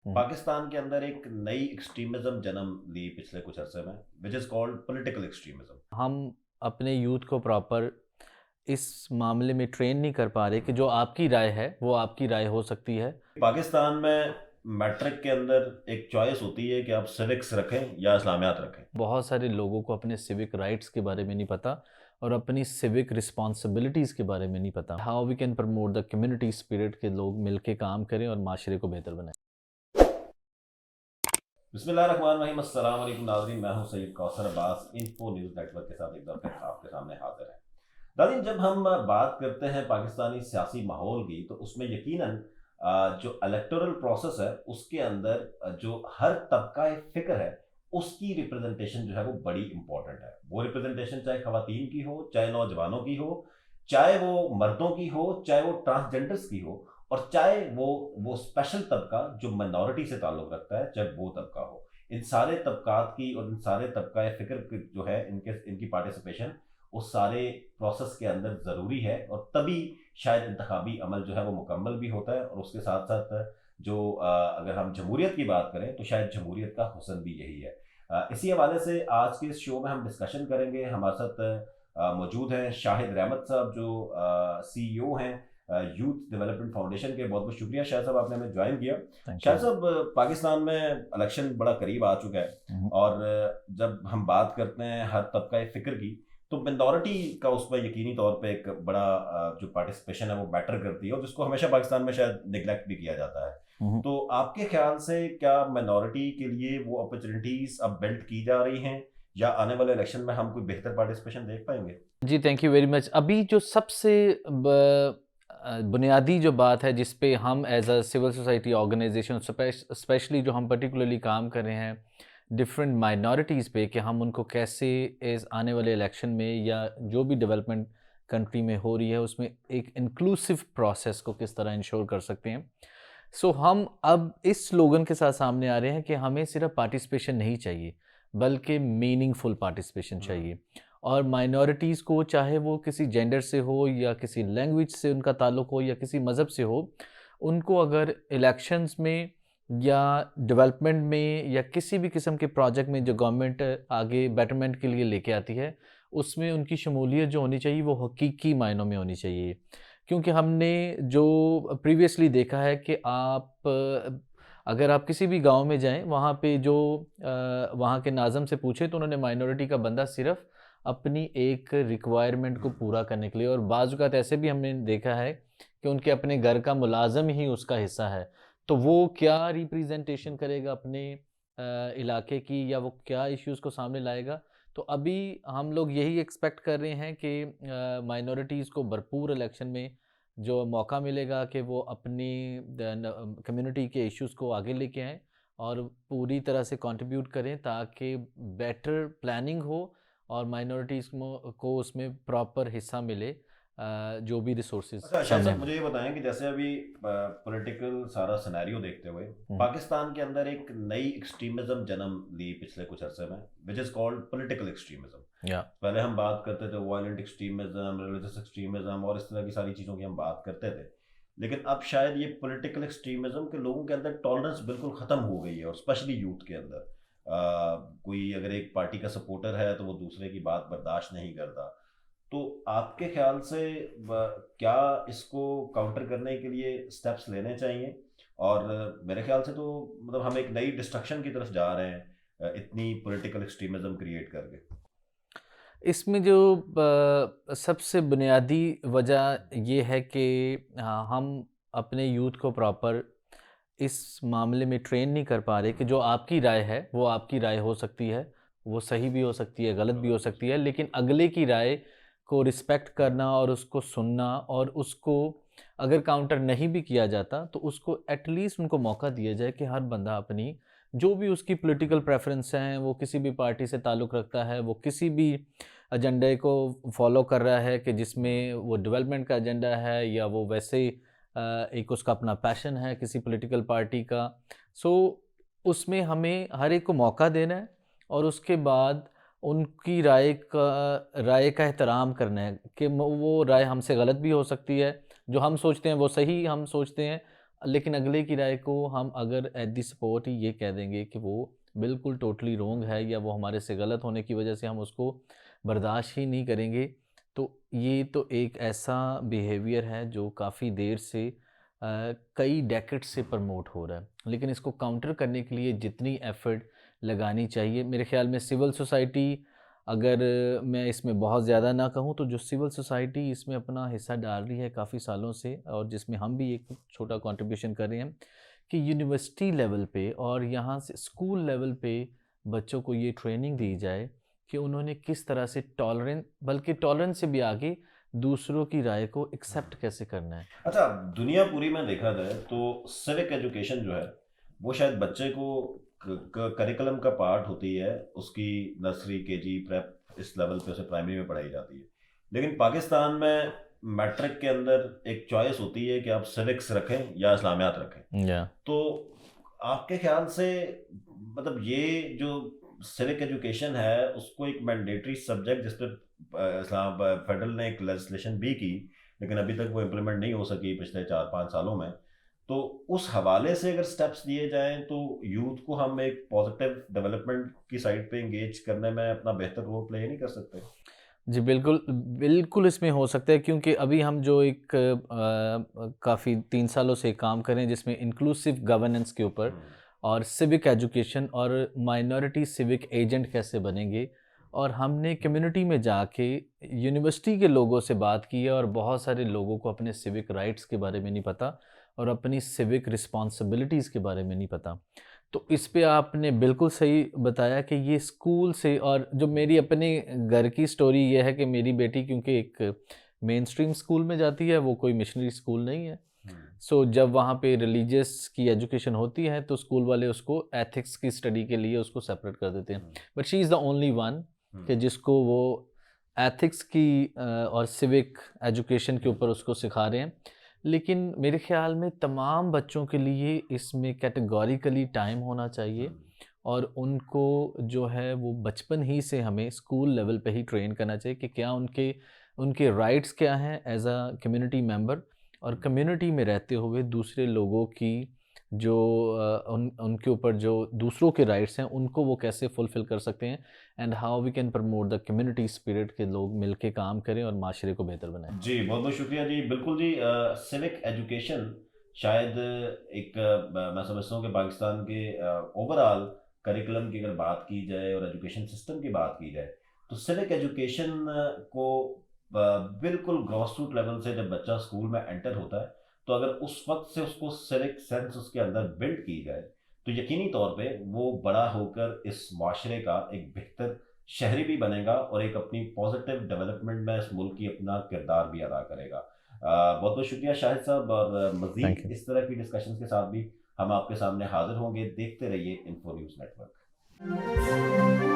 हम्म। पाकिस्तान के अंदर एक नई एक्सट्रीमिज्म जन्म ली पिछले कुछ अरसे में, which is called political extremism. हम अपने यूथ को प्रॉपर इस मामले में ट्रेन नहीं कर पा रहे कि जो आपकी राय है वो आपकी राय हो सकती है। पाकिस्तान में मैट्रिक के अंदर एक चॉइस होती है कि आप सिविक्स रखें या इस्लामियात रखें। बहुत सारे लोगों को अपने सिविक राइट्स के बारे में नहीं पता और अपनी सिविक रिस्पॉन्सिबिलिटीज़ के बारे में नहीं पता। How we can promote the community spirit के लोग मिलके काम करें और माशरे को बेहतर बनाएं। बिस्मिल्लाहिर्रहमानिर्रहीम, अस्सलाम वालेकुम नाज़रीन, मैं हूं Syed Kausar Abbas. Info news network के साथ एक बार फिर आपके सामने हाजिर है। नाज़रीन, जब हम बात करते हैं पाकिस्तानी सियासी माहौल की, तो उसमें यकीनन जो इलेक्टोरल प्रोसेस है उसके अंदर जो हर तबका फ़िक्र है उसकी रिप्रेजेंटेशन जो है वो बड़ी इंपॉर्टेंट है। वो रिप्रेजेंटेशन चाहे खवातीन की हो, चाहे नौजवानों की हो, चाहे वो मर्दों की हो, चाहे वो ट्रांसजेंडर्स की हो, और चाहे वो स्पेशल तबका जो माइनॉरिटी से ताल्लुक़ रखता है, चाहे वो तबका हो। इन सारे तबकात की और इन सारे तबका फ़िक्र की जो है इनकी पार्टिसिपेशन उस सारे प्रोसेस के अंदर ज़रूरी है, और तभी शायद इंतखाबी अमल जो है वो मुकम्मल भी होता है। और उसके साथ साथ जो अगर हम जमहूरियत की बात करें तो शायद जमहूरियत का हुस्न भी यही है। इसी हवाले से आज के इस शो में हम डिस्कशन करेंगे। हमारे साथ मौजूद हैं शाहिद रहमत साहब, जो CEO हैं यूथ डेवलपमेंट फाउंडेशन के। बहुत बहुत शुक्रिया शाहिद साहब, आपने हमें ज्वाइन किया। Thank you. शाहिद साहब, पाकिस्तान में इलेक्शन बड़ा करीब आ चुका है, हम्म। और जब हम बात करते हैं हर तबका फ़िक्र की, तो मिनॉरिटी का उसमें यकीनी तौर पे एक बड़ा जो पार्टिसिपेशन है वो मैटर करती है, और जिसको हमेशा पाकिस्तान में शायद निगलेक्ट भी किया जाता है। हम्म। तो आपके ख्याल से क्या मिनॉरिटी के लिए वो अपॉर्चुनिटीज अब बिल्ड की जा रही हैं, या आने वाले इलेक्शन में हम कोई बेहतर पार्टिसिपेशन देख पाएंगे? जी, थैंक यू वेरी मच। अभी जो सबसे बुनियादी जो बात है जिस पे हम as a civil society organisation specially जो हम पर्टिकुलरली काम कर रहे हैं डिफरेंट माइनॉरिटीज़ पे, कि हम उनको कैसे इस आने वाले इलेक्शन में या जो भी डेवलपमेंट कंट्री में हो रही है उसमें एक इंक्लूसिव प्रोसेस को किस तरह इंश्योर कर सकते हैं। सो हम अब इस स्लोगन के साथ सामने आ रहे हैं कि हमें सिर्फ पार्टिसिपेशन नहीं चाहिए बल्कि मीनिंगफुल पार्टिसिपेशन हम्म। चाहिए। और माइनॉरिटीज़ को, चाहे वो किसी जेंडर से हो या किसी लैंग्वेज से उनका ताल्लुक हो या किसी मज़हब से हो, उनको अगर इलेक्शंस में या डेवलपमेंट में या किसी भी किस्म के प्रोजेक्ट में जो गवर्नमेंट आगे बेटरमेंट के लिए लेके आती है, उसमें उनकी शमूलियत जो होनी चाहिए वो हकीकी मायनों में होनी चाहिए। क्योंकि हमने जो प्रीवियसली देखा है कि अगर आप किसी भी गांव में जाएं, वहाँ पे जो वहाँ के नाज़म से पूछे तो उन्होंने माइनॉरिटी का बंदा सिर्फ अपनी एक रिक्वायरमेंट को पूरा करने के लिए, और बाज़ औक़ात ऐसे भी हमने देखा है कि उनके अपने घर का मुलाज़िम ही उसका हिस्सा है। तो वो क्या रिप्रेजेंटेशन करेगा अपने इलाके की, या वो क्या इश्यूज़ को सामने लाएगा। तो अभी हम लोग यही एक्सपेक्ट कर रहे हैं कि माइनॉरिटीज़ को भरपूर इलेक्शन में जो मौका मिलेगा कि वो अपनी कम्युनिटी के इश्यूज़ को आगे लेके आएँ और पूरी तरह से कंट्रीब्यूट करें ताकि बेटर प्लानिंग हो और माइनॉरिटीज़ को उसमें प्रॉपर हिस्सा मिले, जो भी रिसोर्सेज अच्छा शायद सामने साहब, आए। मुझे ये बताएं कि जैसे अभी पॉलिटिकल सारा सिनेरियो देखते हुए हम्म। पाकिस्तान के अंदर एक नई एक्सट्रीमिज्म जन्म ली पिछले कुछ अरसे में, which is called political extremism. या पहले हम बात करते थे वायलेंट एक्सट्रीमिज्म, रिलीजियस एक्सट्रीमिज्म, और इस तरह की सारी चीज़ों की हम बात करते थे। लेकिन अब शायद ये पॉलिटिकल एक्सट्रीमिज्म के लोगों के अंदर टॉलरेंस बिल्कुल ख़त्म हो गई है, और स्पेशली यूथ के अंदर कोई अगर एक पार्टी का सपोर्टर है तो वो दूसरे की बात बर्दाश्त नहीं करता। तो आपके ख्याल से क्या इसको काउंटर करने के लिए स्टेप्स लेने चाहिए? और मेरे ख्याल से तो मतलब हम एक नई डिस्ट्रक्शन की तरफ जा रहे हैं, इतनी पॉलिटिकल एक्सट्रीमिज्म क्रिएट करके। इसमें जो सबसे बुनियादी वजह ये है कि हम अपने यूथ को प्रॉपर इस मामले में ट्रेन नहीं कर पा रहे कि जो आपकी राय है वो आपकी राय हो सकती है, वो सही भी हो सकती है, गलत भी हो सकती है, लेकिन अगले की राय को रिस्पेक्ट करना और उसको सुनना, और उसको अगर काउंटर नहीं भी किया जाता तो उसको एटलीस्ट उनको मौका दिया जाए कि हर बंदा अपनी जो भी उसकी पॉलिटिकल प्रेफरेंस हैं, वो किसी भी पार्टी से ताल्लुक़ रखता है, वो किसी भी एजेंडे को फॉलो कर रहा है कि जिसमें वो डेवलपमेंट का एजेंडा है या वो वैसे ही एक उसका अपना पैशन है किसी पॉलिटिकल पार्टी का। सो उसमें हमें हर एक को मौका देना है और उसके बाद उनकी राय का एहतराम करना है कि वो राय हमसे गलत भी हो सकती है, जो हम सोचते हैं वो सही हम सोचते हैं, लेकिन अगले की राय को हम अगर एट द सपोर्ट ही ये कह देंगे कि वो बिल्कुल टोटली रॉन्ग है या वो हमारे से गलत होने की वजह से हम उसको बर्दाश्त ही नहीं करेंगे, तो ये तो एक ऐसा बिहेवियर है जो काफ़ी देर से कई डेकेड से प्रमोट हो रहा है। लेकिन इसको काउंटर करने के लिए जितनी एफ़र्ट लगानी चाहिए, मेरे ख़्याल में सिविल सोसाइटी, अगर मैं इसमें बहुत ज़्यादा ना कहूँ तो जो सिविल सोसाइटी इसमें अपना हिस्सा डाल रही है काफ़ी सालों से, और जिसमें हम भी एक छोटा कंट्रीब्यूशन कर रहे हैं, कि यूनिवर्सिटी लेवल पे और यहाँ से स्कूल लेवल पे बच्चों को ये ट्रेनिंग दी जाए कि उन्होंने किस तरह से टॉलरेंस, बल्कि टॉलरेंस से भी आगे, दूसरों की राय को एक्सेप्ट कैसे करना है। अच्छा, दुनिया पूरी में देखा जाए तो सिविक एजुकेशन जो है वो शायद बच्चे को करिकुलम का पार्ट होती है, उसकी नर्सरी केजी प्रेप इस लेवल पे उसे प्राइमरी में पढ़ाई जाती है। लेकिन पाकिस्तान में मैट्रिक के अंदर एक चॉइस होती है कि आप सिविक्स रखें या इस्लामियात रखें। या तो आपके ख्याल से मतलब ये जो सिविक एजुकेशन है उसको एक मैंडेटरी सब्जेक्ट जिस पर इस्लाम फेडरल ने एक लेजिस्लेशन भी की, लेकिन अभी तक वो इम्प्लीमेंट नहीं हो सकी पिछले 4-5 सालों में, तो उस हवाले से अगर स्टेप्स लिए जाएं तो यूथ को हम एक पॉजिटिव डेवलपमेंट की साइड पे इंगेज करने में अपना बेहतर रोल प्ले नहीं कर सकते? जी, बिल्कुल, बिल्कुल इसमें हो सकता है, क्योंकि अभी हम जो एक काफ़ी 3 सालों से काम कर रहे हैं जिसमें इंक्लूसिव गवर्नेंस के ऊपर हम्म, और सिविक एजुकेशन और माइनॉरिटी सिविक एजेंट कैसे बनेंगे, और हमने कम्युनिटी में जाके यूनिवर्सिटी के लोगों से बात की है, और बहुत सारे लोगों को अपने सिविक राइट्स के बारे में नहीं पता और अपनी सिविक रिस्पॉन्सिबिलिटीज़ के बारे में नहीं पता। तो इस पे आपने बिल्कुल सही बताया कि ये स्कूल से, और जो मेरी अपने घर की स्टोरी ये है कि मेरी बेटी क्योंकि एक मेन स्ट्रीम स्कूल में जाती है, वो कोई मिशनरी स्कूल नहीं है। हम्म, सो जब वहाँ पे रिलीजियस की एजुकेशन होती है तो स्कूल वाले उसको एथिक्स की स्टडी के लिए उसको सेपरेट कर देते हैं। Hmm, but she is the only one कि हम्म, जिसको वो एथिक्स की और सिविक एजुकेशन के ऊपर उसको सिखा रहे हैं। लेकिन मेरे ख़्याल में तमाम बच्चों के लिए इसमें कैटेगोरिकली टाइम होना चाहिए, हम्म, और उनको जो है वो बचपन ही से हमें स्कूल लेवल पे ही ट्रेन करना चाहिए कि क्या उनके उनके राइट्स क्या हैं एज़ अ कम्युनिटी मेंबर, और कम्युनिटी में रहते हुए दूसरे लोगों की जो उनके ऊपर जो दूसरों के राइट्स हैं उनको वो कैसे फुलफ़िल कर सकते हैं, and how we can promote the community spirit के लोग मिलके काम करें और माशरे को बेहतर बनाएं। जी बहुत बहुत शुक्रिया जी। बिल्कुल जी, सिविक एजुकेशन शायद एक मैं समझता हूँ कि पाकिस्तान के ओवरऑल करिकुलम की अगर बात की जाए और एजुकेशन सिस्टम की बात की जाए तो सिविक एजुकेशन को बिल्कुल ग्रॉस रूट लेवल से जब बच्चा स्कूल में एंटर होता है तो अगर उस वक्त से उसको सिविक सेंस उसके अंदर बिल्ड की जाए तो यकीनी तौर पे वो बड़ा होकर इस माशरे का एक बेहतर शहरी भी बनेगा और एक अपनी पॉजिटिव डेवलपमेंट में इस मुल्क की अपना किरदार भी अदा करेगा। बहुत बहुत शुक्रिया शाहिद साहब, और थैंक मज़ीद यू। इस तरह की डिस्कशंस के साथ भी हम आपके सामने हाजिर होंगे। देखते रहिए इन्फो न्यूज़ नेटवर्क।